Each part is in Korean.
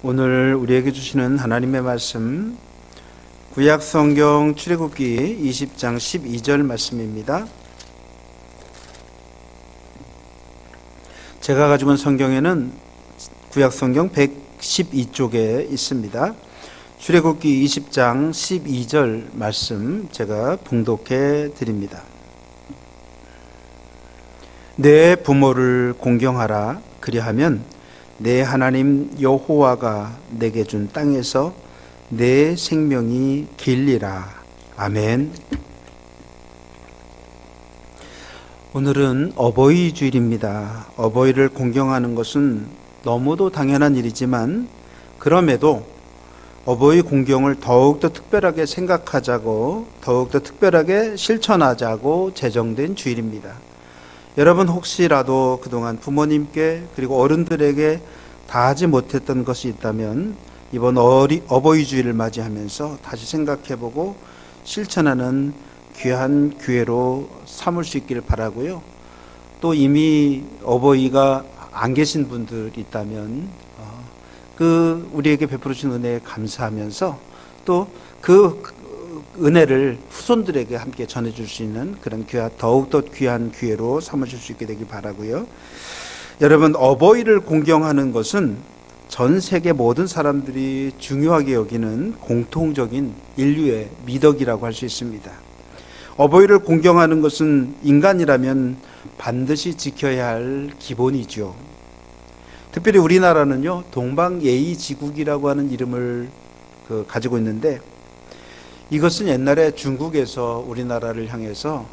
오늘 우리에게 주시는 하나님의 말씀, 구약성경 출애굽기 20장 12절 말씀입니다. 제가 가지고 온 성경에는 구약성경 112쪽에 있습니다. 출애굽기 20장 12절 말씀 제가 봉독해 드립니다. 내 부모를 공경하라. 그리하면 내 하나님 여호와가 내게 준 땅에서 내 생명이 길리라. 아멘. 오늘은 어버이 주일입니다. 어버이를 공경하는 것은 너무도 당연한 일이지만 그럼에도 어버이 공경을 더욱더 특별하게 생각하자고, 더욱더 특별하게 실천하자고 제정된 주일입니다. 여러분 혹시라도 그동안 부모님께 그리고 어른들에게 다 하지 못했던 것이 있다면 이번 어버이 주일을 맞이하면서 다시 생각해보고 실천하는 귀한 기회로 삼을 수 있기를 바라고요. 또 이미 어버이가 안 계신 분들 있다면 우리에게 베풀어 주신 은혜에 감사하면서 또 그 은혜를 후손들에게 함께 전해줄 수 있는 그런 더욱더 귀한 기회로 삼으실 수 있게 되길 바라고요. 여러분, 어버이를 공경하는 것은 전 세계 모든 사람들이 중요하게 여기는 공통적인 인류의 미덕이라고 할 수 있습니다. 어버이를 공경하는 것은 인간이라면 반드시 지켜야 할 기본이죠. 특별히 우리나라는요, 동방예의지국이라고 하는 이름을 가지고 있는데, 이것은 옛날에 중국에서 우리나라를 향해서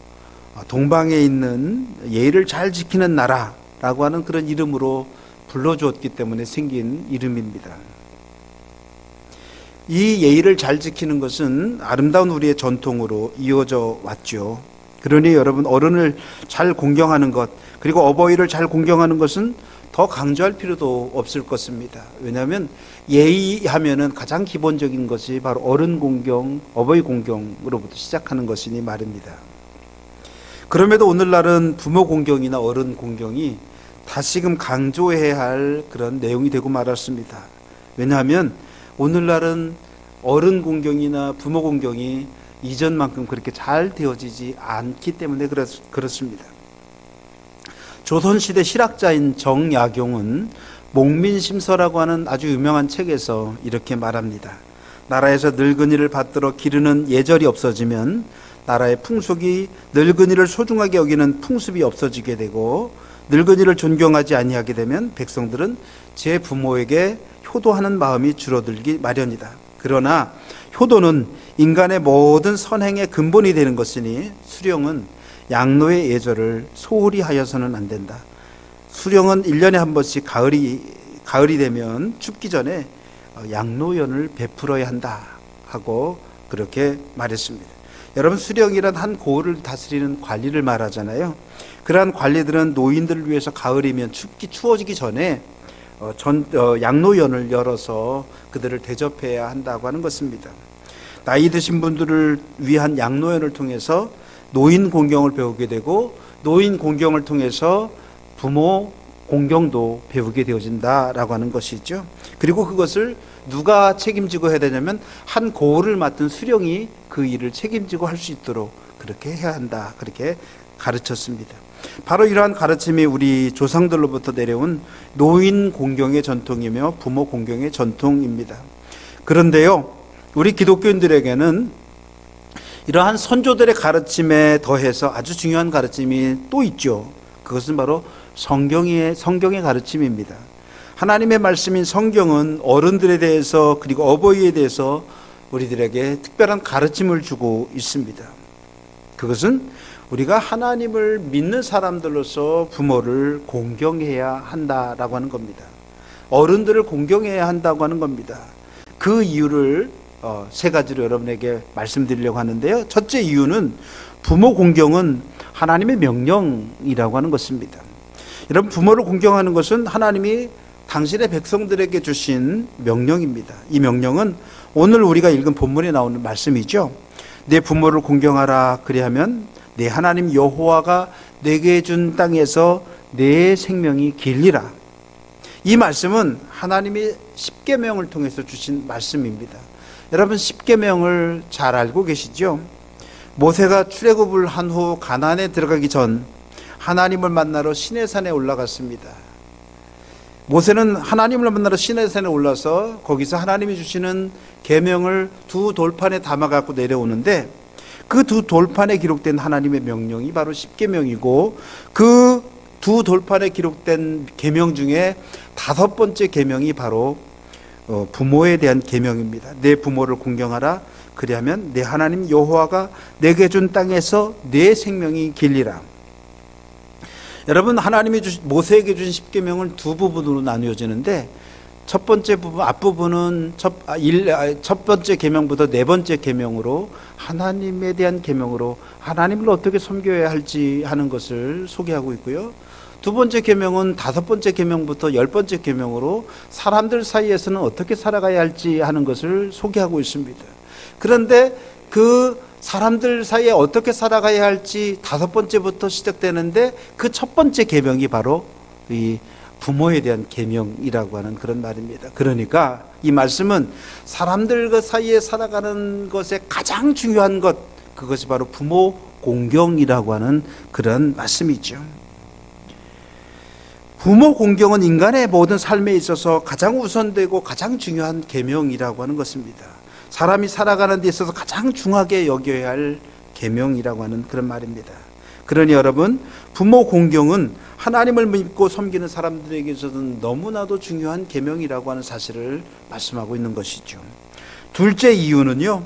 동방에 있는 예의를 잘 지키는 나라라고 하는 그런 이름으로 불러주었기 때문에 생긴 이름입니다. 이 예의를 잘 지키는 것은 아름다운 우리의 전통으로 이어져 왔죠. 그러니 여러분, 어른을 잘 공경하는 것, 그리고 어버이를 잘 공경하는 것은 더 강조할 필요도 없을 것입니다. 왜냐하면 예의하면은 가장 기본적인 것이 바로 어른 공경, 어버이 공경으로부터 시작하는 것이니 말입니다. 그럼에도 오늘날은 부모 공경이나 어른 공경이 다시금 강조해야 할 그런 내용이 되고 말았습니다. 왜냐하면 오늘날은 어른 공경이나 부모 공경이 이전만큼 그렇게 잘 되어지지 않기 때문에 그렇습니다. 조선시대 실학자인 정약용은 목민심서라고 하는 아주 유명한 책에서 이렇게 말합니다. 나라에서 늙은이를 받들어 기르는 예절이 없어지면 나라의 풍속이 늙은이를 소중하게 여기는 풍습이 없어지게 되고, 늙은이를 존경하지 아니하게 되면 백성들은 제 부모에게 효도하는 마음이 줄어들기 마련이다. 그러나 효도는 인간의 모든 선행의 근본이 되는 것이니 수령은 양로의 예절을 소홀히 하여서는 안 된다. 수령은 1년에 한 번씩 가을이 되면 춥기 전에 양로연을 베풀어야 한다 하고 그렇게 말했습니다. 여러분, 수령이란 한 고을을 다스리는 관리를 말하잖아요. 그러한 관리들은 노인들을 위해서 가을이면 추워지기 전에 양로연을 열어서 그들을 대접해야 한다고 하는 것입니다. 나이 드신 분들을 위한 양로연을 통해서 노인 공경을 배우게 되고, 노인 공경을 통해서 부모 공경도 배우게 되어진다라고 하는 것이죠. 그리고 그것을 누가 책임지고 해야 되냐면 한 고을을 맡은 수령이 그 일을 책임지고 할 수 있도록 그렇게 해야 한다, 그렇게 가르쳤습니다. 바로 이러한 가르침이 우리 조상들로부터 내려온 노인 공경의 전통이며 부모 공경의 전통입니다. 그런데요, 우리 기독교인들에게는 이러한 선조들의 가르침에 더해서 아주 중요한 가르침이 또 있죠. 그것은 바로 성경의 가르침입니다. 하나님의 말씀인 성경은 어른들에 대해서 그리고 어버이에 대해서 우리들에게 특별한 가르침을 주고 있습니다. 그것은 우리가 하나님을 믿는 사람들로서 부모를 공경해야 한다라고 하는 겁니다. 어른들을 공경해야 한다고 하는 겁니다. 그 이유를 세 가지로 여러분에게 말씀드리려고 하는데요. 첫째 이유는 부모 공경은 하나님의 명령이라고 하는 것입니다. 여러분, 부모를 공경하는 것은 하나님이 당신의 백성들에게 주신 명령입니다. 이 명령은 오늘 우리가 읽은 본문에 나오는 말씀이죠. 내 부모를 공경하라. 그리하면 내 하나님 여호와가 내게 준 땅에서 내 생명이 길리라. 이 말씀은 하나님이 십계명을 통해서 주신 말씀입니다. 여러분 십계명을 잘 알고 계시죠? 모세가 출애굽을 한 후 가나안에 들어가기 전 하나님을 만나러 시내산에 올라갔습니다. 모세는 하나님을 만나러 시내산에 올라서 거기서 하나님이 주시는 계명을 두 돌판에 담아 갖고 내려오는데 그 두 돌판에 기록된 하나님의 명령이 바로 십계명이고 그 두 돌판에 기록된 계명 중에 다섯 번째 계명이 바로 부모에 대한 계명입니다. 내 부모를 공경하라. 그리하면 내 하나님 여호와가 내게 준 땅에서 내 생명이 길리라. 여러분, 하나님이 모세에게 주신 십계명은 두 부분으로 나누어지는데 첫 번째 부분, 앞부분은 첫 번째 계명부터 네 번째 계명으로 하나님에 대한 계명으로 하나님을 어떻게 섬겨야 할지 하는 것을 소개하고 있고요. 두 번째 계명은 다섯 번째 계명부터 열 번째 계명으로 사람들 사이에서는 어떻게 살아가야 할지 하는 것을 소개하고 있습니다. 그런데 그 사람들 사이에 어떻게 살아가야 할지 다섯 번째부터 시작되는데 그 첫 번째 계명이 바로 이 부모에 대한 계명이라고 하는 그런 말입니다. 그러니까 이 말씀은 사람들 사이에 살아가는 것에 가장 중요한 것, 그것이 바로 부모 공경이라고 하는 그런 말씀이죠. 부모 공경은 인간의 모든 삶에 있어서 가장 우선되고 가장 중요한 계명이라고 하는 것입니다. 사람이 살아가는 데 있어서 가장 중하게 여겨야 할 계명이라고 하는 그런 말입니다. 그러니 여러분, 부모 공경은 하나님을 믿고 섬기는 사람들에게 있어서는 너무나도 중요한 계명이라고 하는 사실을 말씀하고 있는 것이죠. 둘째 이유는요,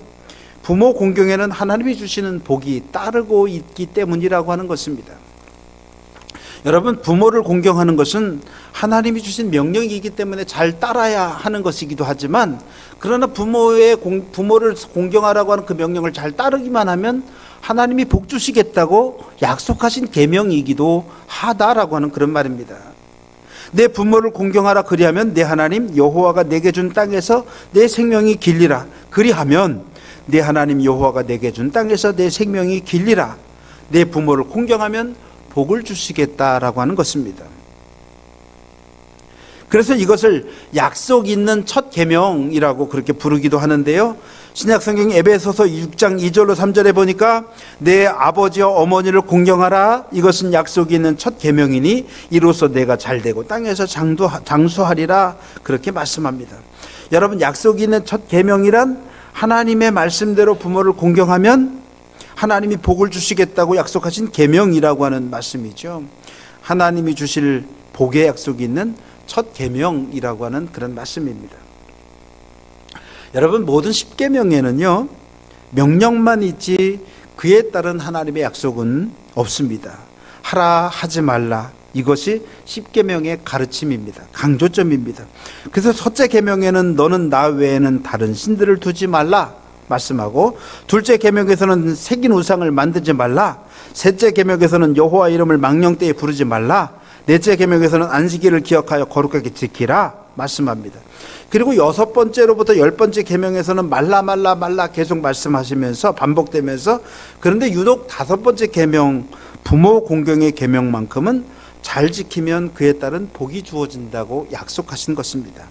부모 공경에는 하나님이 주시는 복이 따르고 있기 때문이라고 하는 것입니다. 여러분, 부모를 공경하는 것은 하나님이 주신 명령이기 때문에 잘 따라야 하는 것이기도 하지만, 그러나 부모를 공경하라고 하는 그 명령을 잘 따르기만 하면 하나님이 복 주시겠다고 약속하신 계명이기도 하다라고 하는 그런 말입니다. 내 부모를 공경하라. 그리하면 내 하나님 여호와가 내게 준 땅에서 내 생명이 길리라. 그리하면 내 하나님 여호와가 내게 준 땅에서 내 생명이 길리라. 내 부모를 공경하면 복을 주시겠다라고 하는 것입니다. 그래서 이것을 약속 있는 첫 계명이라고 그렇게 부르기도 하는데요. 신약성경 에베소서 6장 2절로 3절에 보니까 내 아버지와 어머니를 공경하라. 이것은 약속이 있는 첫 계명이니 이로써 내가 잘되고 땅에서 장수하리라. 그렇게 말씀합니다. 여러분, 약속이 있는 첫 계명이란 하나님의 말씀대로 부모를 공경하면 하나님이 복을 주시겠다고 약속하신 계명이라고 하는 말씀이죠. 하나님이 주실 복의 약속이 있는 첫 계명이라고 하는 그런 말씀입니다. 여러분, 모든 십계명에는요, 명령만 있지 그에 따른 하나님의 약속은 없습니다. 하라, 하지 말라, 이것이 십계명의 가르침입니다. 강조점입니다. 그래서 첫째 계명에는 너는 나 외에는 다른 신들을 두지 말라 말씀하고, 둘째 계명에서는 새긴 우상을 만들지 말라, 셋째 계명에서는 여호와 이름을 망령되이 부르지 말라, 넷째 계명에서는 안식일을 기억하여 거룩하게 지키라 말씀합니다. 그리고 여섯 번째로부터 열 번째 계명에서는 말라 계속 말씀하시면서 반복되면서, 그런데 유독 다섯 번째 계명, 부모 공경의 계명만큼은 잘 지키면 그에 따른 복이 주어진다고 약속하신 것입니다.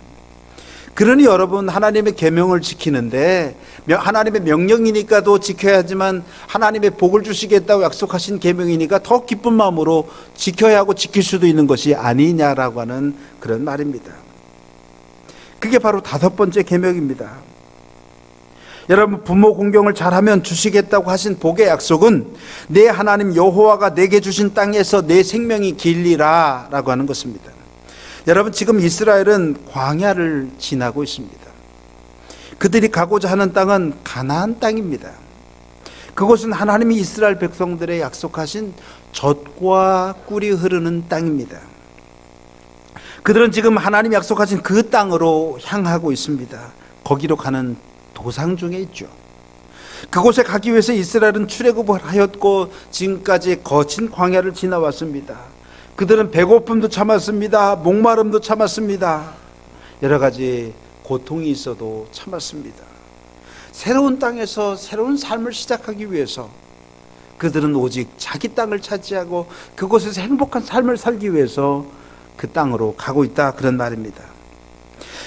그러니 여러분, 하나님의 계명을 지키는데 하나님의 명령이니까도 지켜야 하지만 하나님의 복을 주시겠다고 약속하신 계명이니까 더 기쁜 마음으로 지켜야 하고 지킬 수도 있는 것이 아니냐라고 하는 그런 말입니다. 그게 바로 다섯 번째 계명입니다. 여러분, 부모 공경을 잘하면 주시겠다고 하신 복의 약속은 내 하나님 여호와가 내게 주신 땅에서 내 생명이 길리라 라고 하는 것입니다. 여러분, 지금 이스라엘은 광야를 지나고 있습니다. 그들이 가고자 하는 땅은 가나안 땅입니다. 그곳은 하나님이 이스라엘 백성들의 약속하신 젖과 꿀이 흐르는 땅입니다. 그들은 지금 하나님이 약속하신 그 땅으로 향하고 있습니다. 거기로 가는 도상 중에 있죠. 그곳에 가기 위해서 이스라엘은 출애굽을 하였고 지금까지 거친 광야를 지나왔습니다. 그들은 배고픔도 참았습니다. 목마름도 참았습니다. 여러 가지 고통이 있어도 참았습니다. 새로운 땅에서 새로운 삶을 시작하기 위해서 그들은 오직 자기 땅을 차지하고 그곳에서 행복한 삶을 살기 위해서 그 땅으로 가고 있다, 그런 말입니다.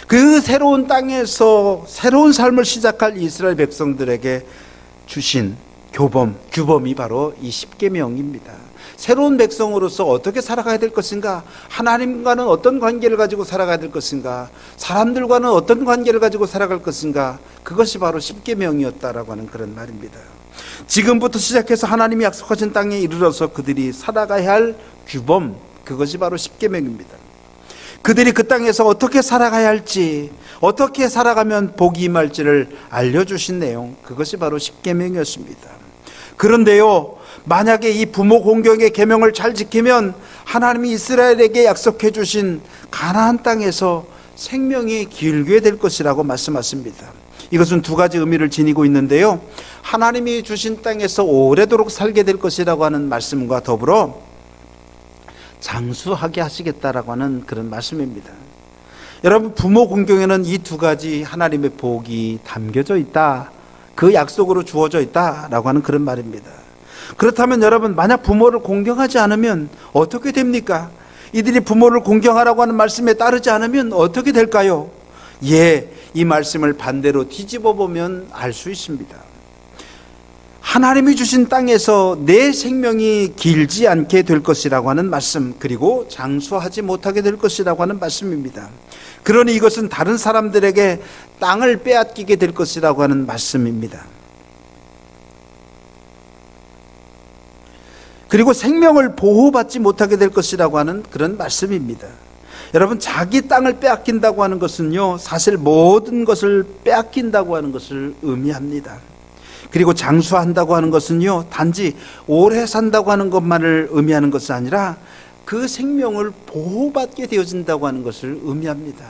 그 새로운 땅에서 새로운 삶을 시작할 이스라엘 백성들에게 주신 규범이 바로 이 십계명입니다. 새로운 백성으로서 어떻게 살아가야 될 것인가, 하나님과는 어떤 관계를 가지고 살아가야 될 것인가, 사람들과는 어떤 관계를 가지고 살아갈 것인가, 그것이 바로 십계명이었다라고 하는 그런 말입니다. 지금부터 시작해서 하나님이 약속하신 땅에 이르러서 그들이 살아가야 할 규범, 그것이 바로 십계명입니다. 그들이 그 땅에서 어떻게 살아가야 할지, 어떻게 살아가면 복이 임할지를 알려주신 내용, 그것이 바로 십계명이었습니다. 그런데요, 만약에 이 부모 공경의 계명을 잘 지키면 하나님이 이스라엘에게 약속해 주신 가나안 땅에서 생명이 길게 될 것이라고 말씀하십니다. 이것은 두 가지 의미를 지니고 있는데요, 하나님이 주신 땅에서 오래도록 살게 될 것이라고 하는 말씀과 더불어 장수하게 하시겠다라고 하는 그런 말씀입니다. 여러분, 부모 공경에는 이 두 가지 하나님의 복이 담겨져 있다, 그 약속으로 주어져 있다라고 하는 그런 말입니다. 그렇다면 여러분, 만약 부모를 공경하지 않으면 어떻게 됩니까? 이들이 부모를 공경하라고 하는 말씀에 따르지 않으면 어떻게 될까요? 이 말씀을 반대로 뒤집어 보면 알 수 있습니다. 하나님이 주신 땅에서 내 생명이 길지 않게 될 것이라고 하는 말씀, 그리고 장수하지 못하게 될 것이라고 하는 말씀입니다. 그러니 이것은 다른 사람들에게 땅을 빼앗기게 될 것이라고 하는 말씀입니다. 그리고 생명을 보호받지 못하게 될 것이라고 하는 그런 말씀입니다. 여러분, 자기 땅을 빼앗긴다고 하는 것은요, 사실 모든 것을 빼앗긴다고 하는 것을 의미합니다. 그리고 장수한다고 하는 것은요, 단지 오래 산다고 하는 것만을 의미하는 것이 아니라 그 생명을 보호받게 되어진다고 하는 것을 의미합니다.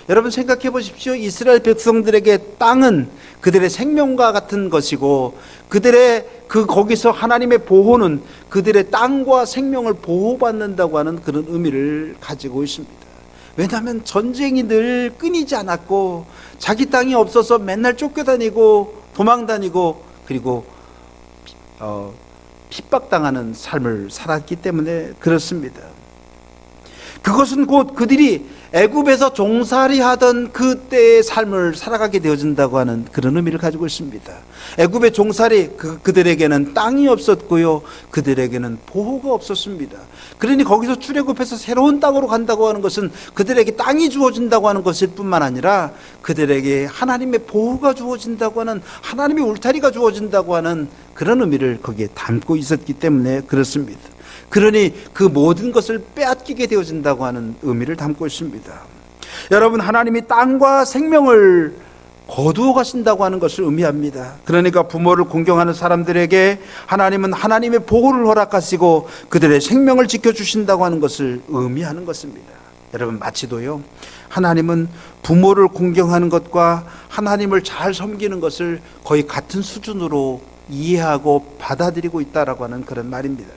여러분, 생각해 보십시오. 이스라엘 백성들에게 땅은 그들의 생명과 같은 것이고, 그들의 거기서 하나님의 보호는 그들의 땅과 생명을 보호받는다고 하는 그런 의미를 가지고 있습니다. 왜냐하면 전쟁이 늘 끊이지 않았고, 자기 땅이 없어서 맨날 쫓겨다니고 도망다니고, 그리고 핍박당하는 삶을 살았기 때문에 그렇습니다. 그것은 곧 그들이 애굽에서 종살이하던 그때의 삶을 살아가게 되어진다고 하는 그런 의미를 가지고 있습니다. 애굽의 종살이, 그들에게는 땅이 없었고요, 그들에게는 보호가 없었습니다. 그러니 거기서 출애굽해서 새로운 땅으로 간다고 하는 것은 그들에게 땅이 주어진다고 하는 것일 뿐만 아니라 그들에게 하나님의 보호가 주어진다고 하는, 하나님의 울타리가 주어진다고 하는 그런 의미를 거기에 담고 있었기 때문에 그렇습니다. 그러니 그 모든 것을 빼앗기게 되어진다고 하는 의미를 담고 있습니다. 여러분, 하나님이 땅과 생명을 거두어 가신다고 하는 것을 의미합니다. 그러니까 부모를 공경하는 사람들에게 하나님은 하나님의 보호를 허락하시고 그들의 생명을 지켜주신다고 하는 것을 의미하는 것입니다. 여러분, 마치도요, 하나님은 부모를 공경하는 것과 하나님을 잘 섬기는 것을 거의 같은 수준으로 이해하고 받아들이고 있다라고 하는 그런 말입니다.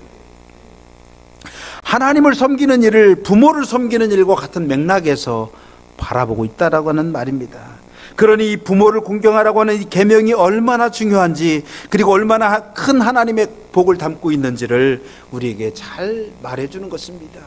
하나님을 섬기는 일을 부모를 섬기는 일과 같은 맥락에서 바라보고 있다라고 하는 말입니다. 그러니 이 부모를 공경하라고 하는 이 계명이 얼마나 중요한지, 그리고 얼마나 큰 하나님의 복을 담고 있는지를 우리에게 잘 말해주는 것입니다.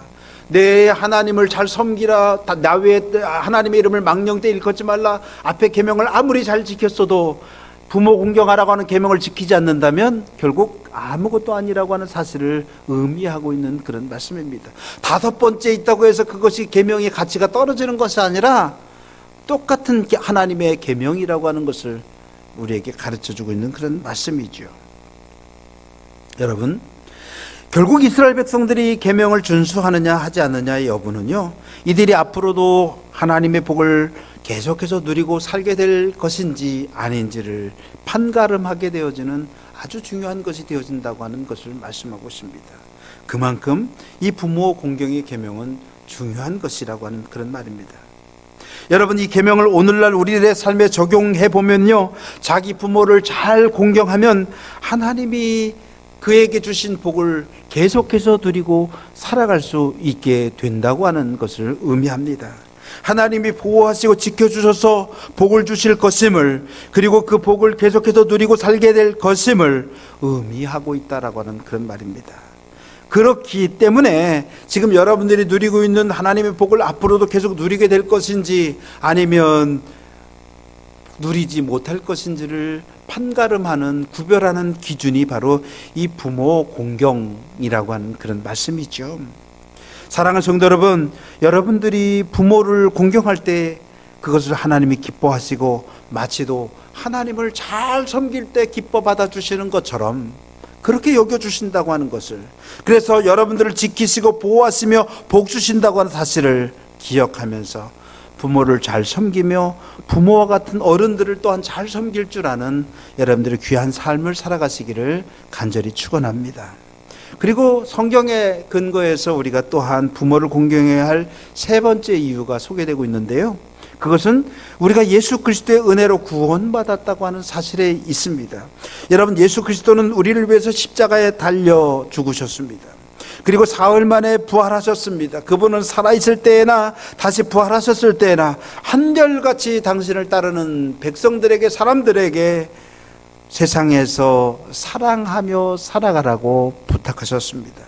내 하나님을 잘 섬기라, 나 외에 하나님의 이름을 망령되이 일컫지 말라, 앞에 계명을 아무리 잘 지켰어도 부모 공경하라고 하는 계명을 지키지 않는다면 결국 아무것도 아니라고 하는 사실을 의미하고 있는 그런 말씀입니다. 다섯 번째 있다고 해서 그것이 계명의 가치가 떨어지는 것이 아니라 똑같은 하나님의 계명이라고 하는 것을 우리에게 가르쳐주고 있는 그런 말씀이죠. 여러분, 결국 이스라엘 백성들이 계명을 준수하느냐 하지 않느냐의 여부는요, 이들이 앞으로도 하나님의 복을 계속해서 누리고 살게 될 것인지 아닌지를 판가름하게 되어지는 아주 중요한 것이 되어진다고 하는 것을 말씀하고 있습니다. 그만큼 이 부모 공경의 계명은 중요한 것이라고 하는 그런 말입니다. 여러분, 이 계명을 오늘날 우리들의 삶에 적용해 보면요, 자기 부모를 잘 공경하면 하나님이 그에게 주신 복을 계속해서 누리고 살아갈 수 있게 된다고 하는 것을 의미합니다. 하나님이 보호하시고 지켜주셔서 복을 주실 것임을, 그리고 그 복을 계속해서 누리고 살게 될 것임을 의미하고 있다라고 하는 그런 말입니다. 그렇기 때문에 지금 여러분들이 누리고 있는 하나님의 복을 앞으로도 계속 누리게 될 것인지 아니면 누리지 못할 것인지를 판가름하는, 구별하는 기준이 바로 이 부모 공경이라고 하는 그런 말씀이죠. 사랑하는 성도 여러분, 여러분들이 부모를 공경할 때 그것을 하나님이 기뻐하시고 마치도 하나님을 잘 섬길 때 기뻐 받아주시는 것처럼 그렇게 여겨주신다고 하는 것을, 그래서 여러분들을 지키시고 보호하시며 복 주신다고 하는 사실을 기억하면서 부모를 잘 섬기며 부모와 같은 어른들을 또한 잘 섬길 줄 아는 여러분들의 귀한 삶을 살아가시기를 간절히 축원합니다. 그리고 성경의 근거에서 우리가 또한 부모를 공경해야 할 세 번째 이유가 소개되고 있는데요, 그것은 우리가 예수 그리스도의 은혜로 구원받았다고 하는 사실에 있습니다. 여러분, 예수 그리스도는 우리를 위해서 십자가에 달려 죽으셨습니다. 그리고 사흘 만에 부활하셨습니다. 그분은 살아있을 때에나 다시 부활하셨을 때에나 한결같이 당신을 따르는 백성들에게, 사람들에게 세상에서 사랑하며 살아가라고 부탁하셨습니다.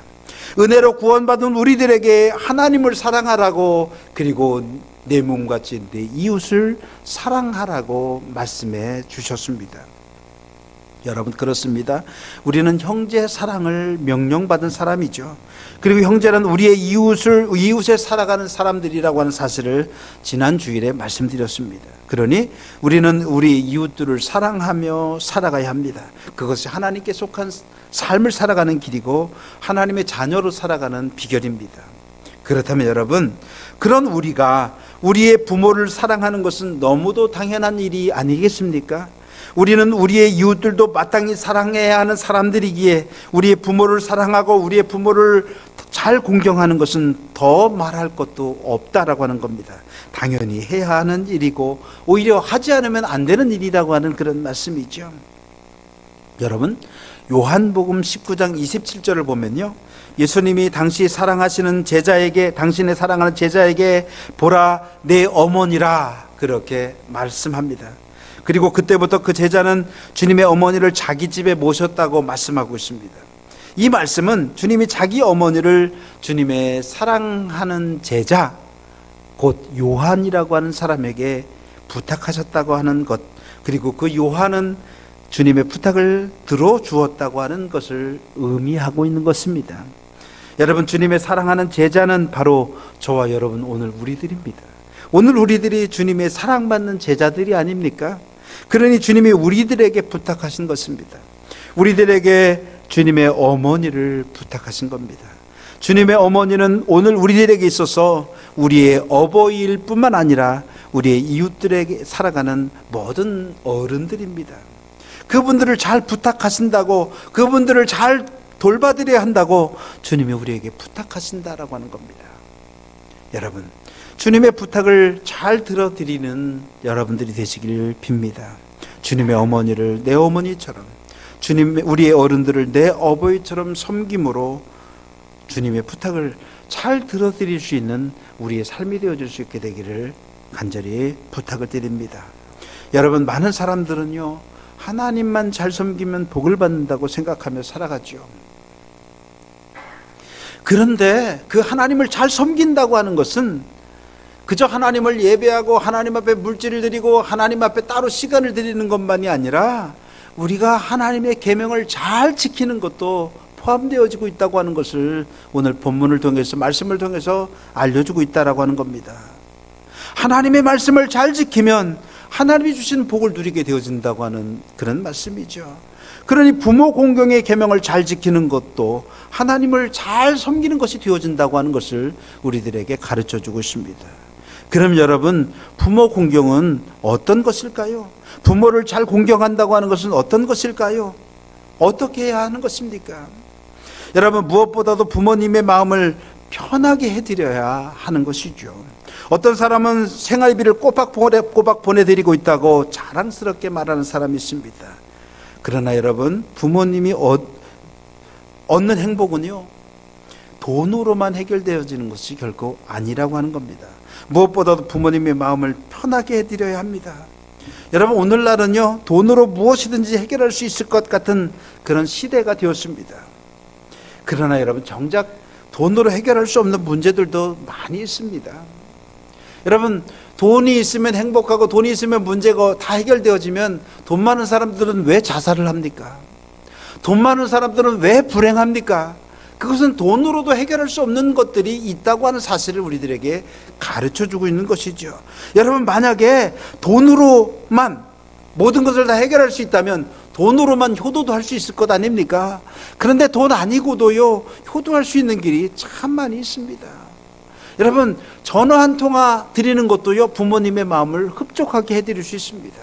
은혜로 구원받은 우리들에게 하나님을 사랑하라고, 그리고 내 몸같이 내 이웃을 사랑하라고 말씀해 주셨습니다. 여러분, 그렇습니다. 우리는 형제 사랑을 명령받은 사람이죠. 그리고 형제는 우리의 이웃에 살아가는 사람들이라고 하는 사실을 지난 주일에 말씀드렸습니다. 그러니 우리는 우리 이웃들을 사랑하며 살아가야 합니다. 그것이 하나님께 속한 삶을 살아가는 길이고 하나님의 자녀로 살아가는 비결입니다. 그렇다면 여러분, 그런 우리가 우리의 부모를 사랑하는 것은 너무도 당연한 일이 아니겠습니까? 우리는 우리의 이웃들도 마땅히 사랑해야 하는 사람들이기에 우리의 부모를 사랑하고 우리의 부모를 잘 공경하는 것은 더 말할 것도 없다라고 하는 겁니다. 당연히 해야 하는 일이고 오히려 하지 않으면 안 되는 일이라고 하는 그런 말씀이죠. 여러분, 요한복음 19장 27절을 보면요, 예수님이 당시 사랑하시는 제자에게, 당신의 사랑하는 제자에게 보라 내 어머니라 그렇게 말씀합니다. 그리고 그때부터 그 제자는 주님의 어머니를 자기 집에 모셨다고 말씀하고 있습니다. 이 말씀은 주님이 자기 어머니를 주님의 사랑하는 제자, 곧 요한이라고 하는 사람에게 부탁하셨다고 하는 것, 그리고 그 요한은 주님의 부탁을 들어주었다고 하는 것을 의미하고 있는 것입니다. 여러분, 주님의 사랑하는 제자는 바로 저와 여러분, 오늘 우리들입니다. 오늘 우리들이 주님의 사랑받는 제자들이 아닙니까? 그러니 주님이 우리들에게 부탁하신 것입니다. 우리들에게 주님의 어머니를 부탁하신 겁니다. 주님의 어머니는 오늘 우리들에게 있어서 우리의 어버이일 뿐만 아니라 우리의 이웃들에게 살아가는 모든 어른들입니다. 그분들을 잘 부탁하신다고, 그분들을 잘 돌봐드려야 한다고 주님이 우리에게 부탁하신다라고 하는 겁니다. 여러분, 주님의 부탁을 잘 들어드리는 여러분들이 되시길 빕니다. 주님의 어머니를 내 어머니처럼, 우리의 어른들을 내 어버이처럼 섬김으로 주님의 부탁을 잘 들어드릴 수 있는 우리의 삶이 되어질 수 있게 되기를 간절히 부탁을 드립니다. 여러분, 많은 사람들은요, 하나님만 잘 섬기면 복을 받는다고 생각하며 살아가죠. 그런데 그 하나님을 잘 섬긴다고 하는 것은 그저 하나님을 예배하고 하나님 앞에 물질을 드리고 하나님 앞에 따로 시간을 드리는 것만이 아니라 우리가 하나님의 계명을 잘 지키는 것도 포함되어지고 있다고 하는 것을 오늘 본문을 통해서, 말씀을 통해서 알려주고 있다라고 하는 겁니다. 하나님의 말씀을 잘 지키면 하나님이 주신 복을 누리게 되어진다고 하는 그런 말씀이죠. 그러니 부모 공경의 계명을 잘 지키는 것도 하나님을 잘 섬기는 것이 되어진다고 하는 것을 우리들에게 가르쳐주고 있습니다. 그럼 여러분, 부모 공경은 어떤 것일까요? 부모를 잘 공경한다고 하는 것은 어떤 것일까요? 어떻게 해야 하는 것입니까? 여러분, 무엇보다도 부모님의 마음을 편하게 해드려야 하는 것이죠. 어떤 사람은 생활비를 꼬박 보내드리고 있다고 자랑스럽게 말하는 사람이 있습니다. 그러나 여러분, 부모님이 얻는 행복은요, 돈으로만 해결되어지는 것이 결코 아니라고 하는 겁니다. 무엇보다도 부모님의 마음을 편하게 해드려야 합니다. 여러분, 오늘날은요, 돈으로 무엇이든지 해결할 수 있을 것 같은 그런 시대가 되었습니다. 그러나 여러분, 정작 돈으로 해결할 수 없는 문제들도 많이 있습니다. 여러분, 돈이 있으면 행복하고 돈이 있으면 문제가 다 해결되어지면 돈 많은 사람들은 왜 자살을 합니까? 돈 많은 사람들은 왜 불행합니까? 그것은 돈으로도 해결할 수 없는 것들이 있다고 하는 사실을 우리들에게 가르쳐주고 있는 것이죠. 여러분, 만약에 돈으로만 모든 것을 다 해결할 수 있다면 돈으로만 효도도 할 수 있을 것 아닙니까? 그런데 돈 아니고도요, 효도할 수 있는 길이 참 많이 있습니다. 여러분, 전화 한 통화 드리는 것도요, 부모님의 마음을 흡족하게 해드릴 수 있습니다.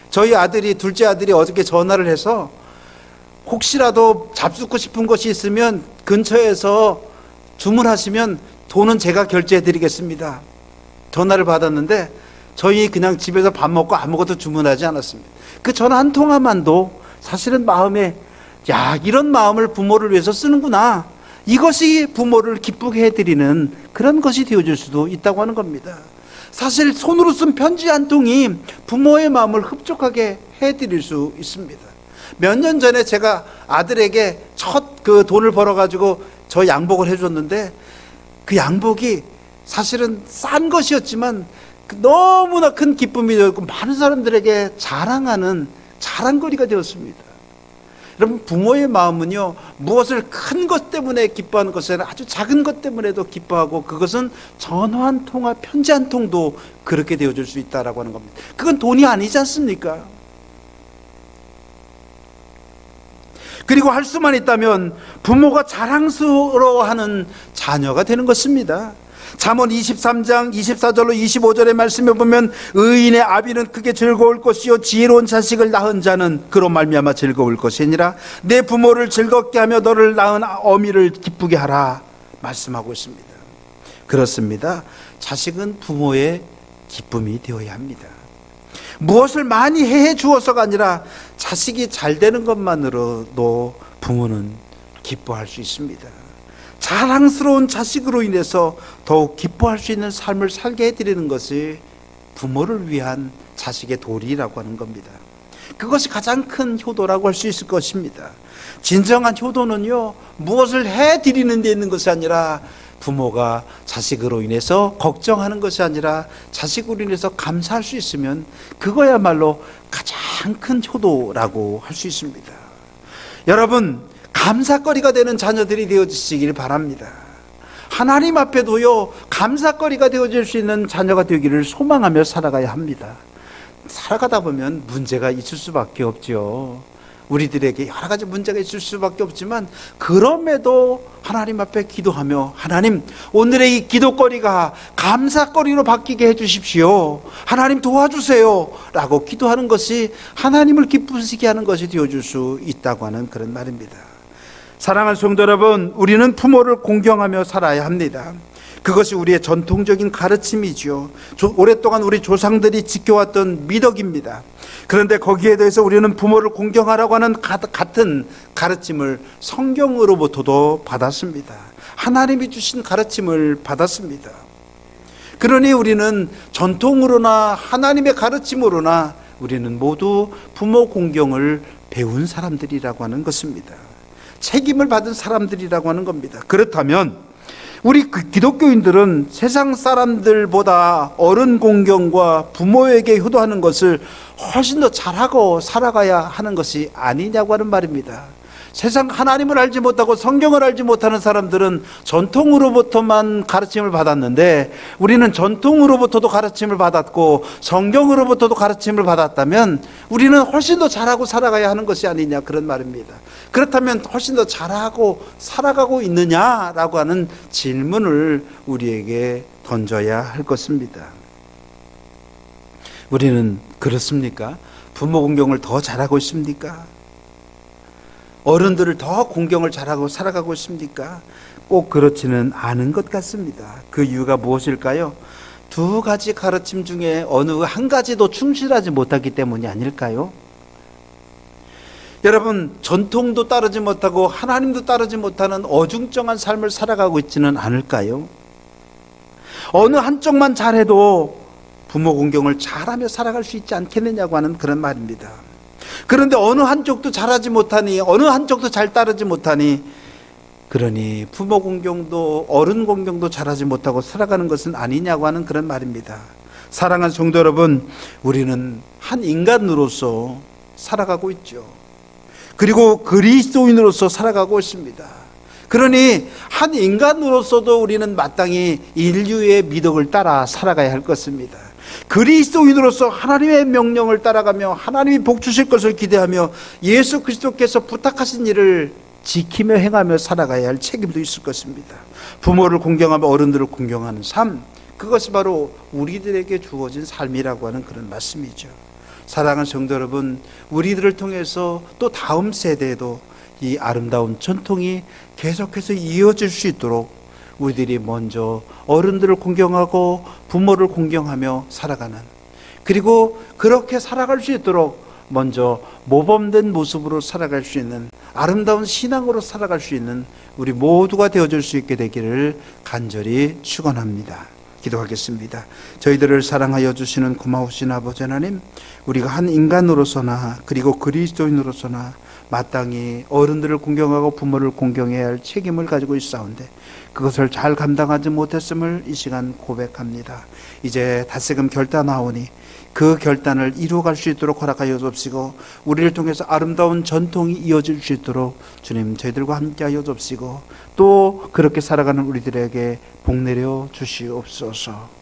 저희 아들이, 둘째 아들이 어저께 전화를 해서 혹시라도 잡수고 싶은 것이 있으면 근처에서 주문하시면 돈은 제가 결제해 드리겠습니다. 전화를 받았는데 저희 그냥 집에서 밥 먹고 아무것도 주문하지 않았습니다. 그 전화 한 통화만도 사실은 마음에, 야, 이런 마음을 부모를 위해서 쓰는구나, 이것이 부모를 기쁘게 해드리는 그런 것이 되어줄 수도 있다고 하는 겁니다. 사실 손으로 쓴 편지 한 통이 부모의 마음을 흡족하게 해드릴 수 있습니다. 몇 년 전에 제가 아들에게 첫 그 돈을 벌어가지고 저 양복을 해줬는데, 그 양복이 사실은 싼 것이었지만 너무나 큰 기쁨이 되었고 많은 사람들에게 자랑하는 자랑거리가 되었습니다. 여러분, 부모의 마음은요, 무엇을 큰 것 때문에 기뻐하는 것이 아니라 아주 작은 것 때문에도 기뻐하고, 그것은 전화 한 통화, 편지 한 통도 그렇게 되어줄 수 있다라고 하는 겁니다. 그건 돈이 아니지 않습니까? 그리고 할 수만 있다면 부모가 자랑스러워하는 자녀가 되는 것입니다. 잠언 23장 24절로 25절의 말씀에 보면, 의인의 아비는 크게 즐거울 것이요 지혜로운 자식을 낳은 자는 그로 말미암아 즐거울 것이니라. 내 부모를 즐겁게 하며 너를 낳은 어미를 기쁘게 하라 말씀하고 있습니다. 그렇습니다. 자식은 부모의 기쁨이 되어야 합니다. 무엇을 많이 해 주어서가 아니라 자식이 잘 되는 것만으로도 부모는 기뻐할 수 있습니다. 자랑스러운 자식으로 인해서 더욱 기뻐할 수 있는 삶을 살게 해드리는 것이 부모를 위한 자식의 도리라고 하는 겁니다. 그것이 가장 큰 효도라고 할 수 있을 것입니다. 진정한 효도는요, 무엇을 해드리는 데 있는 것이 아니라 부모가 자식으로 인해서 걱정하는 것이 아니라 자식으로 인해서 감사할 수 있으면 그거야말로 가장 큰 효도라고 할 수 있습니다. 여러분, 감사거리가 되는 자녀들이 되어지시길 바랍니다. 하나님 앞에도요, 감사거리가 되어질 수 있는 자녀가 되기를 소망하며 살아가야 합니다. 살아가다 보면 문제가 있을 수밖에 없죠. 우리들에게 여러 가지 문제가 있을 수밖에 없지만, 그럼에도 하나님 앞에 기도하며, 하나님, 오늘의 이 기도거리가 감사거리로 바뀌게 해주십시오, 하나님 도와주세요 라고 기도하는 것이 하나님을 기쁘시게 하는 것이 되어줄 수 있다고 하는 그런 말입니다. 사랑하는 성도 여러분, 우리는 부모를 공경하며 살아야 합니다. 그것이 우리의 전통적인 가르침이죠. 오랫동안 우리 조상들이 지켜왔던 미덕입니다. 그런데 거기에 대해서 우리는 부모를 공경하라고 하는 같은 가르침을 성경으로부터도 받았습니다. 하나님이 주신 가르침을 받았습니다. 그러니 우리는 전통으로나 하나님의 가르침으로나 우리는 모두 부모 공경을 배운 사람들이라고 하는 것입니다. 책임을 받은 사람들이라고 하는 겁니다. 그렇다면 우리 기독교인들은 세상 사람들보다 어른 공경과 부모에게 효도하는 것을 훨씬 더 잘하고 살아가야 하는 것이 아니냐고 하는 말입니다. 세상 하나님을 알지 못하고 성경을 알지 못하는 사람들은 전통으로부터만 가르침을 받았는데, 우리는 전통으로부터도 가르침을 받았고 성경으로부터도 가르침을 받았다면 우리는 훨씬 더 잘하고 살아가야 하는 것이 아니냐, 그런 말입니다. 그렇다면 훨씬 더 잘하고 살아가고 있느냐라고 하는 질문을 우리에게 던져야 할 것입니다. 우리는 그렇습니까? 부모 공경을 더 잘하고 있습니까? 어른들을 더 공경을 잘하고 살아가고 있습니까? 꼭 그렇지는 않은 것 같습니다. 그 이유가 무엇일까요? 두 가지 가르침 중에 어느 한 가지도 충실하지 못하기 때문이 아닐까요? 여러분, 전통도 따르지 못하고 하나님도 따르지 못하는 어중쩡한 삶을 살아가고 있지는 않을까요? 어느 한쪽만 잘해도 부모 공경을 잘하며 살아갈 수 있지 않겠느냐고 하는 그런 말입니다. 그런데 어느 한쪽도 잘하지 못하니, 어느 한쪽도 잘 따르지 못하니, 그러니 부모 공경도 어른 공경도 잘하지 못하고 살아가는 것은 아니냐고 하는 그런 말입니다. 사랑하는 성도 여러분, 우리는 한 인간으로서 살아가고 있죠. 그리고 그리스도인으로서 살아가고 있습니다. 그러니 한 인간으로서도 우리는 마땅히 인류의 미덕을 따라 살아가야 할 것입니다. 그리스도인으로서 하나님의 명령을 따라가며 하나님이 복 주실 것을 기대하며 예수 그리스도께서 부탁하신 일을 지키며 행하며 살아가야 할 책임도 있을 것입니다. 부모를 공경하며 어른들을 공경하는 삶, 그것이 바로 우리들에게 주어진 삶이라고 하는 그런 말씀이죠. 사랑하는 성도 여러분, 우리들을 통해서 또 다음 세대에도 이 아름다운 전통이 계속해서 이어질 수 있도록 우리들이 먼저 어른들을 공경하고 부모를 공경하며 살아가는, 그리고 그렇게 살아갈 수 있도록 먼저 모범된 모습으로 살아갈 수 있는, 아름다운 신앙으로 살아갈 수 있는 우리 모두가 되어줄 수 있게 되기를 간절히 축원합니다. 기도하겠습니다. 저희들을 사랑하여 주시는 고마우신 아버지 하나님, 우리가 한 인간으로서나 그리고 그리스도인으로서나 마땅히 어른들을 공경하고 부모를 공경해야 할 책임을 가지고 있사온데 그것을 잘 감당하지 못했음을 이 시간 고백합니다. 이제 다시금 결단하오니 그 결단을 이루어갈 수 있도록 허락하여 주옵시고, 우리를 통해서 아름다운 전통이 이어질 수 있도록 주님 저희들과 함께하여 주옵시고, 또 그렇게 살아가는 우리들에게 복 내려 주시옵소서.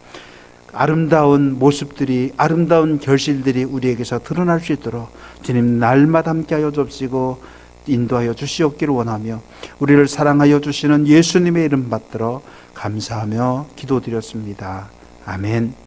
아름다운 모습들이, 아름다운 결실들이 우리에게서 드러날 수 있도록 주님 날마다 함께하여 주옵시고 인도하여 주시옵기를 원하며 우리를 사랑하여 주시는 예수님의 이름 받들어 감사하며 기도드렸습니다. 아멘.